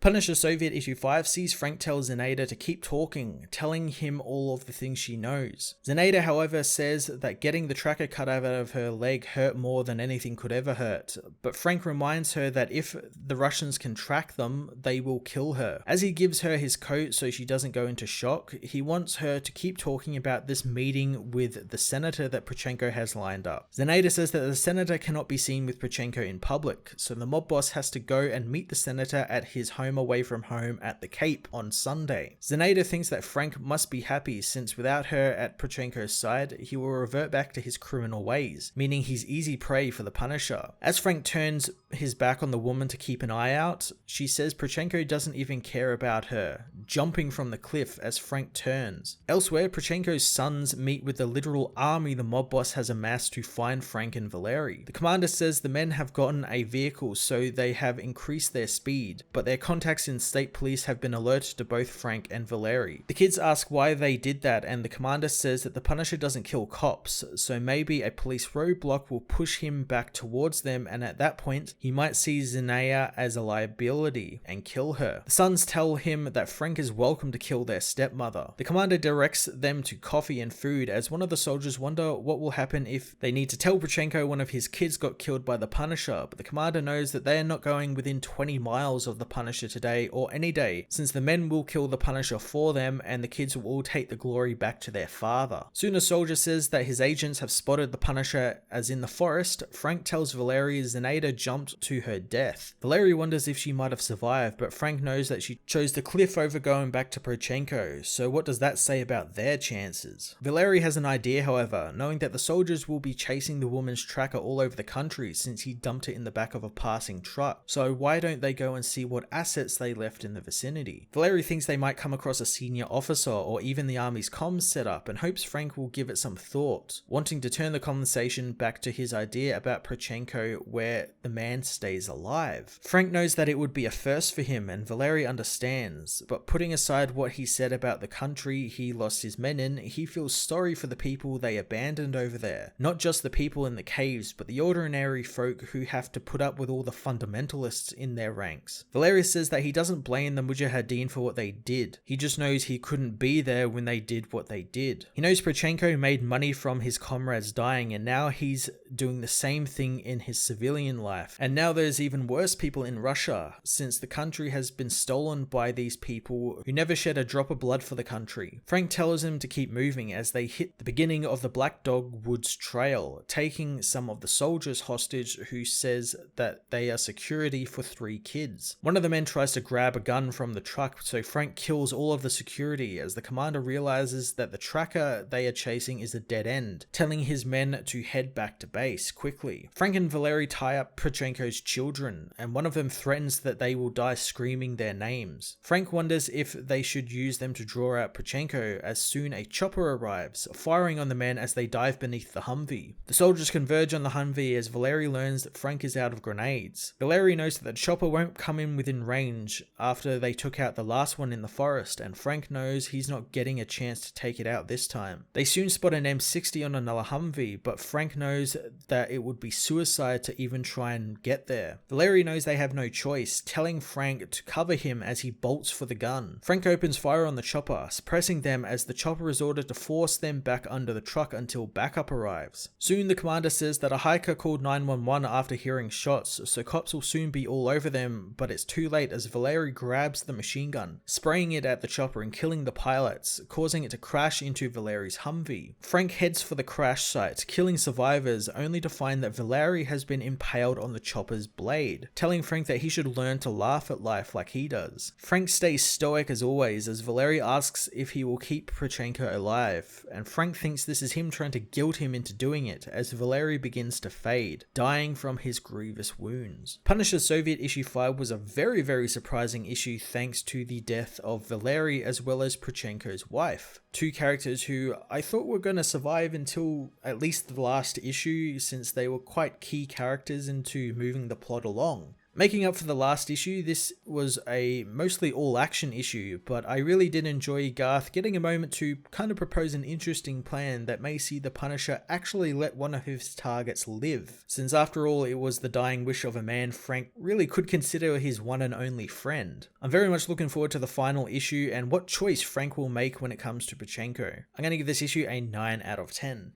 Punisher Soviet issue 5 sees Frank tell Zenaida to keep talking, telling him all of the things she knows. Zenaida, however, says that getting the tracker cut out of her leg hurt more than anything could ever hurt, but Frank reminds her that if the Russians can track them, they will kill her. As he gives her his coat so she doesn't go into shock, he wants her to keep talking about this meeting with the senator that Pronchenko has lined up. Zenaida says that the senator cannot be seen with Pronchenko in public, so the mob boss has to go and meet the senator at his home away from home at the Cape on Sunday. Zenaida thinks that Frank must be happy since without her at Pronchenko's side, he will revert back to his criminal ways, meaning he's easy prey for the Punisher. As Frank turns his back on the woman to keep an eye out, she says Pronchenko doesn't even care about her, jumping from the cliff as Frank turns. Elsewhere, Pronchenko's sons meet with the literal army the mob boss has amassed to find Frank and Valery. The commander says the men have gotten a vehicle so they have increased their speed, but their contacts in state police have been alerted to both Frank and Valery. The kids ask why they did that, and the commander says that the Punisher doesn't kill cops, so maybe a police roadblock will push him back towards them, and at that point, he might see Zenaida as a liability and kill her. The sons tell him that Frank is welcome to kill their stepmother. The commander directs them to coffee and food as one of the soldiers wonder what will happen if they need to tell Pronchenko one of his kids got killed by the Punisher, but the commander knows that they are not going within 20 miles of the Punisher today or any day, since the men will kill the Punisher for them and the kids will all take the glory back to their father. Soon a soldier says that his agents have spotted the Punisher as in the forest. Frank tells Valery Zenaida jumped to her death. Valery wonders if she might have survived, but Frank knows that she chose the cliff over going back to Pronchenko, so what does that say about their chances? Valery has an idea, however, knowing that the soldiers will be chasing the woman's tracker all over the country since he dumped it in the back of a passing truck, so why don't they go and see what assets they left in the vicinity? Valery thinks they might come across a senior officer or even the army's comms setup and hopes Frank will give it some thought, wanting to turn the conversation back to his idea about Pronchenko where the man stays alive. Frank knows that it would be a first for him and Valery understands, but putting aside what he said about the country he lost his men in, he feels sorry for the people they abandoned over there. Not just the people in the caves, but the ordinary folk who have to put up with all the fundamentalists in their ranks. Valery says that he doesn't blame the Mujahideen for what they did. He just knows he couldn't be there when they did what they did. He knows Pronchenko made money from his comrades dying and now he's doing the same thing in his civilian life. And now there's even worse people in Russia, since the country has been stolen by these people who never shed a drop of blood for the country. Frank tells him to keep moving as they hit the beginning of the Black Dog Woods Trail, taking some of the soldiers hostage who says that they are security for 3 kids. One of the men tries to grab a gun from the truck, so Frank kills all of the security as the commander realizes that the tracker they are chasing is a dead end, telling his men to head back to base quickly. Frank and Valery tie up Pronchenko's children, and one of them threatens that they will die screaming their names. Frank wonders if they should use them to draw out Pronchenko as soon a chopper arrives, firing on the men as they dive beneath the Humvee. The soldiers converge on the Humvee as Valery learns that Frank is out of grenades. Valery knows that the chopper won't come in within range after they took out the last one in the forest, and Frank knows he's not getting a chance to take it out this time. They soon spot an M60 on another Humvee, but Frank knows that it would be suicide to even try and get there. Valery knows they have no choice, telling Frank to cover him as he bolts for the gun. Frank opens fire on the chopper, suppressing them as the chopper is ordered to force them back under the truck until backup arrives. Soon the commander says that a hiker called 911 after hearing shots, so cops will soon be all over them, but it's too late as Valery grabs the machine gun, spraying it at the chopper and killing the pilots, causing it to crash into Valery's Humvee. Frank heads for the crash site, killing survivors, only to find that Valery has been impaled on the chopper's blade, telling Frank that he should learn to laugh at life like he does. Frank stays stoic as always as Valery asks if he will keep Pronchenko alive, and Frank thinks this is him trying to guilt him into doing it as Valery begins to fade, dying from his grievous wounds. Punisher Soviet issue 5 was a very surprising issue thanks to the death of Valery as well as Pronchenko's wife. 2 characters who I thought were going to survive until at least the last issue since they were quite key characters into moving the plot along. Making up for the last issue, this was a mostly all-action issue, but I really did enjoy Garth getting a moment to kind of propose an interesting plan that may see the Punisher actually let one of his targets live, since after all it was the dying wish of a man Frank really could consider his one and only friend. I'm very much looking forward to the final issue and what choice Frank will make when it comes to Pronchenko. I'm going to give this issue a 9 out of 10.